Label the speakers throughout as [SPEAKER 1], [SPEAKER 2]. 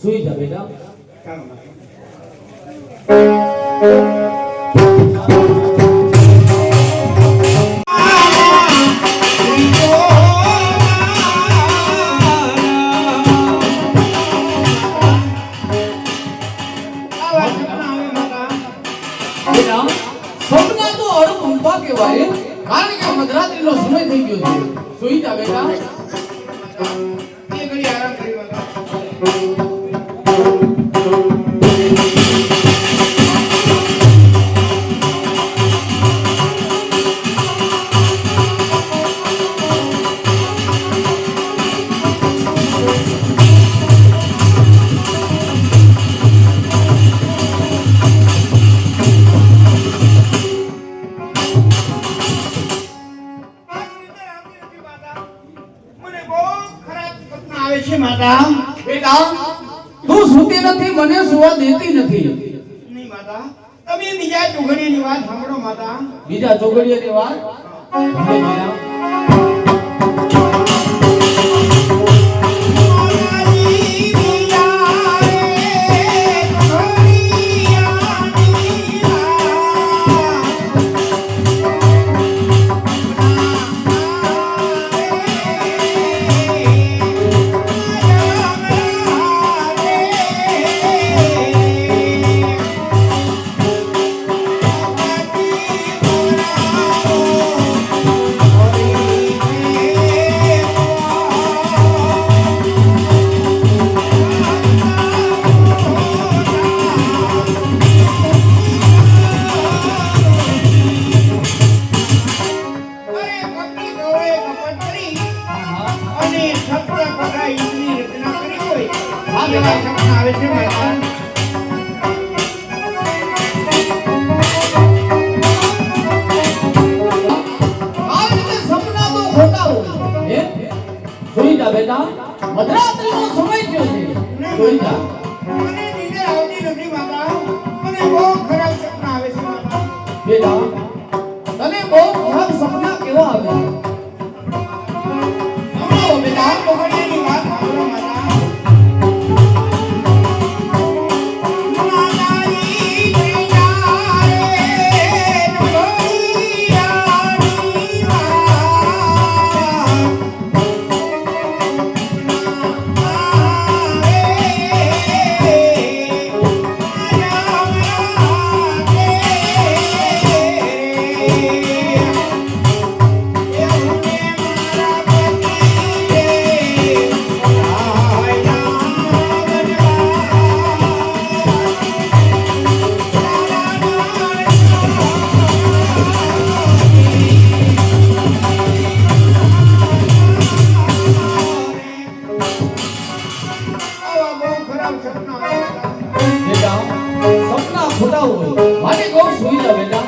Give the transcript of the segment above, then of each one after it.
[SPEAKER 1] સુઈ જા બેટા. સપના તો અડકુંભા કહેવાય, કારણ કે મધરાત્રિનો સમય થઈ ગયો છે. સુઈ જા બેટા.
[SPEAKER 2] આરામ કરી માતા.
[SPEAKER 1] બેટા તું સૂતી નથી, મને સુવા દેતી નથી.
[SPEAKER 2] નહીં માતા, તમે બીજા ચોઘડિયાની વાત સાંભળો માતા.
[SPEAKER 1] બીજા ચોઘડિયાની વાત બેટા.
[SPEAKER 2] આવે છે માતા.
[SPEAKER 1] આ રીતે સપના તો ખોટા હોય. સુઈ જા બેટા, મધરાત્રિનો સમય થયો છે. સુઈ જા.
[SPEAKER 2] મને નીંદર આવતી નથી માતા, મને બહુ ખરાબ સપના આવે છે માતા.
[SPEAKER 1] બેટા તને બહુ ખરાબ સપના કેવા આવે?
[SPEAKER 2] સાંભળો બેટા, ચોઘડિયાની વાત સાંભળો માતા.
[SPEAKER 1] સપના ખોટા હોય, માટે કહું સુઈ જા બેટા.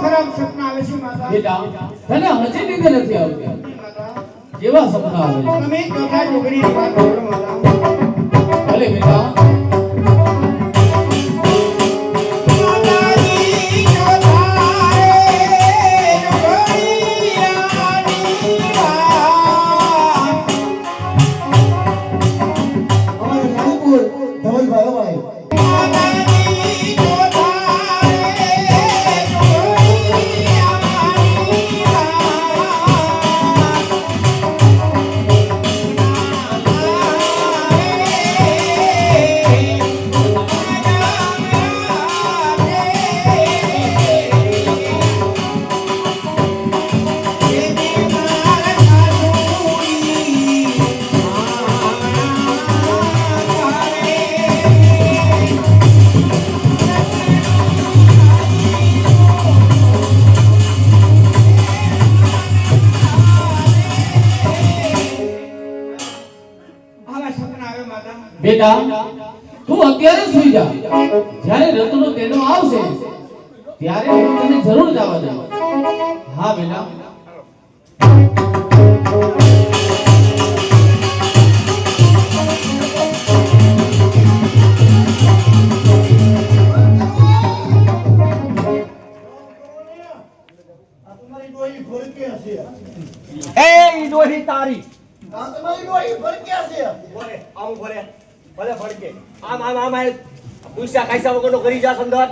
[SPEAKER 2] ખરાબ સપના આવે છે માતા.
[SPEAKER 1] બેટા તને હજી નીંદર નથી આવતી? કેવા સપના આવે છે?
[SPEAKER 2] તમે ચોથા ચોઘડિયાની વાત સાંભળો માતા.
[SPEAKER 1] ભલે બેટા. બેટા તું અત્યારે સુઈ જા, જ્યારે રતનો તેડો આવશે ત્યારે હું તને જરૂર જવા દઉં. હા બેટા.
[SPEAKER 3] એ ડોહી તારી ભલે ફડકે આમ પૂછ્યા કાયસા વગરનો કરી જા અંદર.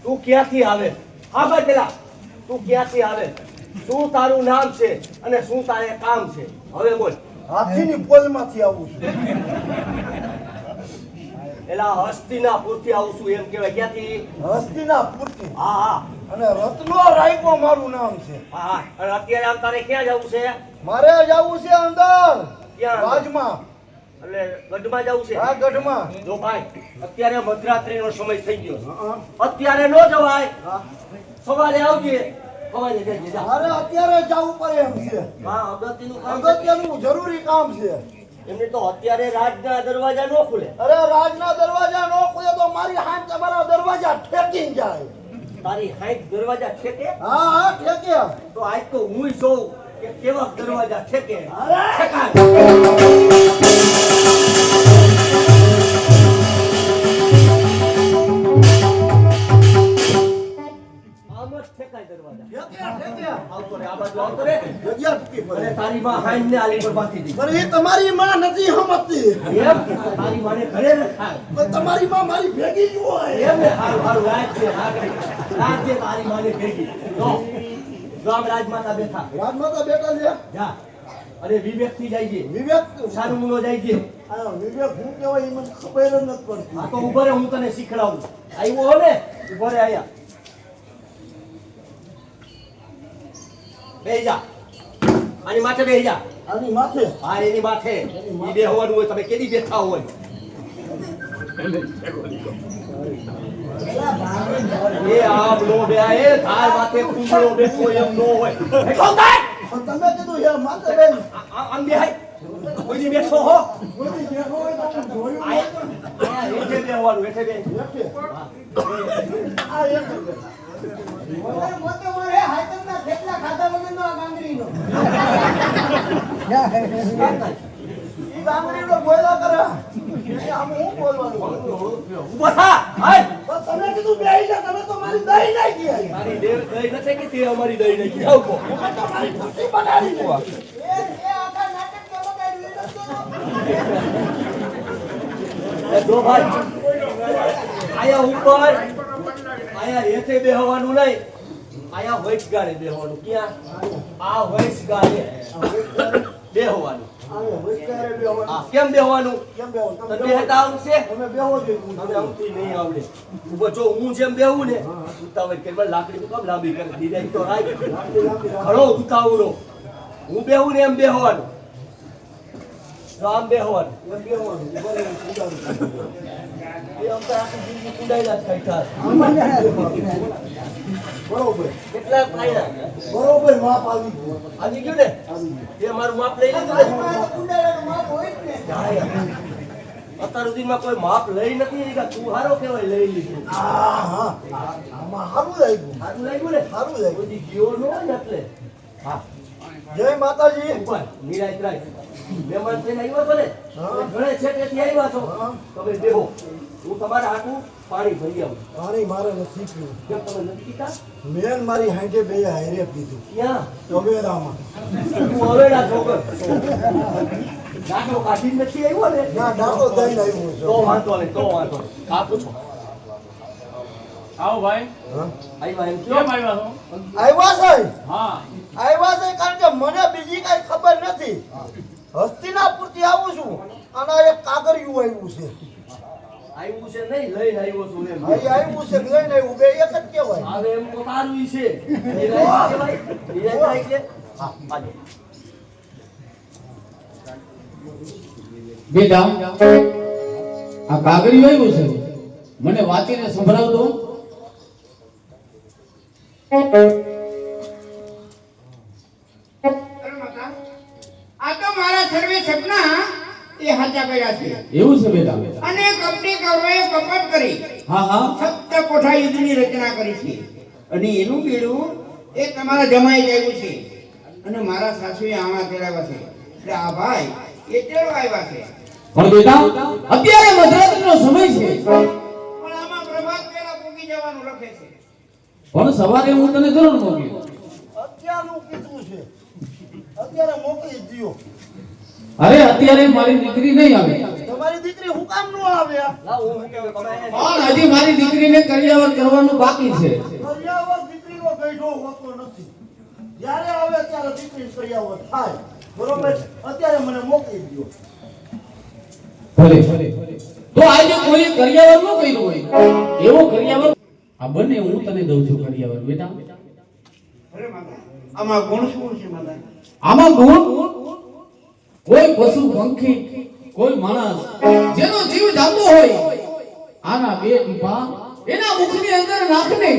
[SPEAKER 3] તું ક્યાંથી આવે? હા ભાઈ પેલા તું ક્યાંથી આવે? શું તારું નામ છે અને શું તારે કામ છે? હવે બોલ.
[SPEAKER 4] હાથીની પોલમાંથી આવું છું.
[SPEAKER 3] પેલા હસ્તિનાપુરથી આવું છું એમ કહેવાય. ક્યાંથી?
[SPEAKER 4] હસ્તિનાપુરથી.
[SPEAKER 3] હા હા
[SPEAKER 4] અને રત્નો રાયકો મારું નામ છે.
[SPEAKER 3] હા. અને અત્યારે આમ તારે ક્યાં જવું છે?
[SPEAKER 4] મારે જવું છે અંદર
[SPEAKER 3] ક્યાં?
[SPEAKER 4] રાજમાં.
[SPEAKER 3] એટલે ગઢમાં જવું છે?
[SPEAKER 4] આ ગઢમાં.
[SPEAKER 3] જો ભાઈ અત્યારે મધરાત્રિનો સમય થઈ ગયો.
[SPEAKER 4] હા.
[SPEAKER 3] અત્યારે નો જવાય.
[SPEAKER 4] હા.
[SPEAKER 3] સવારે આવજે. સવારે જજે જા.
[SPEAKER 4] મારે અત્યારે જવું પડે એમ છે.
[SPEAKER 3] હા અગત્યનું કામ છે.
[SPEAKER 4] અગત્યનું જરૂરી કામ છે.
[SPEAKER 3] એમને તો અત્યારે રાજના દરવાજા નો ખુલે.
[SPEAKER 4] અરે રાજના દરવાજા નો ખુલે તો મારી હાથ તમારા દરવાજા ઠેકી જાય.
[SPEAKER 3] તારી હાઈટ દરવાજા ઠેકે?
[SPEAKER 4] હા હા ઠેકે.
[SPEAKER 3] તો આજ તો હું જોઉં કે કેવા દરવાજા ઠેકે.
[SPEAKER 4] અરે
[SPEAKER 3] ઠેકાય. આમ જ ઠેકાય દરવાજા.
[SPEAKER 4] ઠેકે.
[SPEAKER 3] આવતો રે, આ બાજુ આવતો રે.
[SPEAKER 4] જગ્યા ઠેકી
[SPEAKER 3] અને
[SPEAKER 4] પડે.
[SPEAKER 3] તારી માં હાઈટ ને આલી પર બાંધી દીધી.
[SPEAKER 4] પણ એ તમારી માં નથી સમજતી.
[SPEAKER 3] એમ? તારી માને ઘરે રખાય.
[SPEAKER 4] પણ તમારી માં મારી ભેગી જ હોય.
[SPEAKER 3] એમ ને? હારું હારું રાજ્ય રાજ્ય તારી માને ભેગી. જો આમ રાજમાતા બેઠા.
[SPEAKER 4] રાજમાતા બેઠા છે.
[SPEAKER 3] જા. અને વિવેક થી જાય છે.
[SPEAKER 4] વિવેક
[SPEAKER 3] સારું મુનો જાય છે.
[SPEAKER 4] આ વિવેક શું કહેવાય એ મને ખબર જ નથી પડતી.
[SPEAKER 3] આ તો ઉભો રે, હું તને શીખડાવું. આવ્યો હો ને? ઉભો રે આયા. બેહી જા. આની માથે બેહી જા.
[SPEAKER 4] આની માથે
[SPEAKER 3] હા એની માથે. ઈ બેહવાનું હોય. તમે કેદી બેઠા હોય? એ આમ નો બેહા. એ તાર માથે કુંડળો બેઠો એમ નો હોય. બેઠો તાર.
[SPEAKER 4] પણ તમે કીધું યાર માથે બેન
[SPEAKER 3] આમ બેહાય. કોઈની બેઠો હો.
[SPEAKER 4] કોઈ બેઠો હોય તો તમે જોયું
[SPEAKER 3] આયા હેઠે બેહવાનું. હેઠે બેહ.
[SPEAKER 4] નથી. આ એક ઈ ગાંગડીનો બોયલા કરે. એ આમ હું બોલવાનું.
[SPEAKER 3] ઉભો થા. હાય.
[SPEAKER 4] પણ તમે કીધું બેહી જા. તમે તો મારી દઈ નાખી યાર.
[SPEAKER 3] તારી દેવ દઈ નથી કે તે અમારી દઈ નહીં. જાવ કો.
[SPEAKER 4] તમે તો મારી ખુશી બનાવી નાખી.
[SPEAKER 3] જો ભાઈ આયા ઉપર આયા હેઠે બેહવાનું નહીં. આયા વૈસગાડે બેહવાનું. ક્યાં? આ વૈસગાડે બેહવાનું.
[SPEAKER 4] આવે વૈચારે બેહવાનું.
[SPEAKER 3] આ કેમ બેહવાનું?
[SPEAKER 4] કેમ બેહવાનું?
[SPEAKER 3] તને બેહતા આવડશે?
[SPEAKER 4] તમે બેહો જોઈએ.
[SPEAKER 3] હવે આમથી નહીં આવડે. ઉભો જો હું જેમ બેહું ને ઉતાવળ કરી મને લાકડી નું કામ લાંબી કરી દીધી. તો રાખ ખરો ઉતાવળો. હું બેહું ને એમ બેહવાનું. તો આમ બેહવાનું.
[SPEAKER 4] એમ બેહવાનું. ઉભા રહીને કુંડાળું.
[SPEAKER 3] એ આમ તો આખી જિંદગી કુંડાયેલા જ ખાઈતા હશે.
[SPEAKER 4] બરોબર
[SPEAKER 3] કેટલા પાયડા
[SPEAKER 4] બરોબર માપ આવી ગયું.
[SPEAKER 3] આવી ગયું ને? એ મારું માપ લઈ લીધું ને? જાય. અત્યાર સુધીમાં કોઈ માપ લઈ નથી કે તું હારો કેવાય લઈ લીધું.
[SPEAKER 4] હા હા આમાં સારું લાગ્યું.
[SPEAKER 3] સારું લાગ્યું ને?
[SPEAKER 4] સારું લાગ્યું.
[SPEAKER 3] કોઈ દી ગયો ન હોય ને એટલે. હા
[SPEAKER 4] જય માતાજી.
[SPEAKER 3] ઉપર નિરાય રાખ. મહેમાન થઈને આવ્યો છો ને?
[SPEAKER 4] હા.
[SPEAKER 3] ઘણે છેટેથી આવ્યા છો.
[SPEAKER 4] હા.
[SPEAKER 3] તમે બેહો. હું તમારા હાથું પાણી ભરી આવું.
[SPEAKER 4] પાણી મારે નથી પીવું.
[SPEAKER 3] કેમ તમે નથી પીતા?
[SPEAKER 4] મેન મારી હાંડે બે હારે પીધું.
[SPEAKER 3] ક્યાં?
[SPEAKER 4] ટવેરામાં.
[SPEAKER 3] તું હવેડા છોકર. દાખલો કાઢીને નથી આવ્યો ને?
[SPEAKER 4] ના ડાકો દઈને આવ્યો
[SPEAKER 3] તો
[SPEAKER 4] છું.
[SPEAKER 3] વાંધો નહીં, તો વાંધો નહીં. હા પૂછો.
[SPEAKER 1] આવો ભાઈ.
[SPEAKER 4] હા?
[SPEAKER 3] આવ્યા એમ
[SPEAKER 1] કેમ
[SPEAKER 3] કયો?
[SPEAKER 1] આવ્યા છો?
[SPEAKER 4] આવ્યા છે
[SPEAKER 1] હા.
[SPEAKER 4] આવ્યા છે કારણ કે મને બીજી કઈ ખબર નથી. હસ્તિનાપુરથી આવું છું અને આ એક કાગળિયું આવ્યું છે.
[SPEAKER 3] આવ્યું છે નહીં, લઈને આવ્યો છું એમ.
[SPEAKER 4] અહીં આવ્યું છે લઈને આવ્યું બે એક જ કહેવાય.
[SPEAKER 3] હવે એમ તો તારું ઈ છે. નિરાય કહેવાય? નિરાય થાય છે? હા, આજો.
[SPEAKER 1] બેટા આ કાગળિયું આવ્યું છે, મને વાંચીને સંભળાવતો.
[SPEAKER 2] આ તો મારા સર્વે સપના એ હાચા કર્યા છે.
[SPEAKER 1] એવું છે બેટા
[SPEAKER 2] અને કપટી કૌરવે કપટ કરી
[SPEAKER 1] હા હા
[SPEAKER 2] સત્ય કોઠા યુદ્ધની રચના કરી છે અને એનું બીડું એ તમારા જમાઈ આવ્યું છે અને મારા સાસુએ આમાં તેડાવ્યા છે એટલે આ ભાઈ એ તેડવા આવ્યા છે
[SPEAKER 1] પણ બેટા અત્યારે મધરાત્રિનો સમય છે
[SPEAKER 2] પણ આમાં પ્રભાત પહેલા પૂગી જવાનું લખે છે
[SPEAKER 1] પણ સવારે હું તને જરૂર મોકલી
[SPEAKER 4] અત્યારનું કીધું છે અત્યારે મોકલી જ દ્યો.
[SPEAKER 1] અરે અત્યારે મારી દીકરી નહીં આવે
[SPEAKER 4] તમારી દીકરી હું કામ નો આવે
[SPEAKER 1] પણ હજી મારી દીકરીને કરિયાવર કરવાનું બાકી છે
[SPEAKER 4] કરિયાવર દીકરીનો ગઈઢો હોતો નથી જ્યારે આવે ત્યારે દીકરી કરિયાવર થાય બરોબર અત્યારે મને મોકલી દ્યો.
[SPEAKER 1] ભલે તો આજે કોઈ કરિયાવર ન કર્યું હોય એવો કરિયાવર આ બંને હું તને દઉં છું કરિયાવર બેટા
[SPEAKER 2] અરે માતા આમાં ગુણ શું છે માતા
[SPEAKER 1] આમાં ગુણ કોઈ પશુ પંખી કોઈ માણસ જેનો જીવ જાતો હોય આના બે ટીપા એના મુખની અંદર નાખને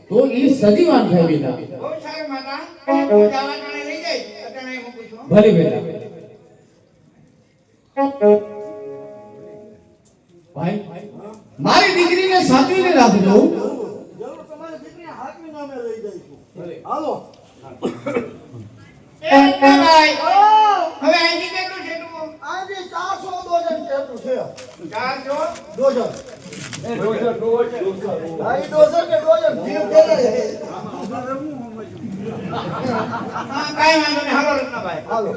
[SPEAKER 1] તો એ સજીવાન થાય બેટા
[SPEAKER 2] બહુ સારું માતા હું જાવા ટાણે લઈ જઈશ અત્યારે મૂકું છું
[SPEAKER 1] ભલે બેટા ભાઈ મારી દીકરીને સાચવીને રાખજો
[SPEAKER 4] જરૂર તમારી દીકરી હાથમી નામે લઈ જઈશું. હાલો
[SPEAKER 2] એ ભાઈ
[SPEAKER 4] આવ.
[SPEAKER 2] હવે અહીંથી કેટલું છે તું
[SPEAKER 4] આજે 400 ડોઝન જેટલું છે
[SPEAKER 2] 400
[SPEAKER 4] ડોઝન આ ડોઝન કે ડોઝન જીવ કરે છે.
[SPEAKER 2] હા કાઈ વાંધો નહીં હાલો રત્નાભાઈ
[SPEAKER 4] હાલો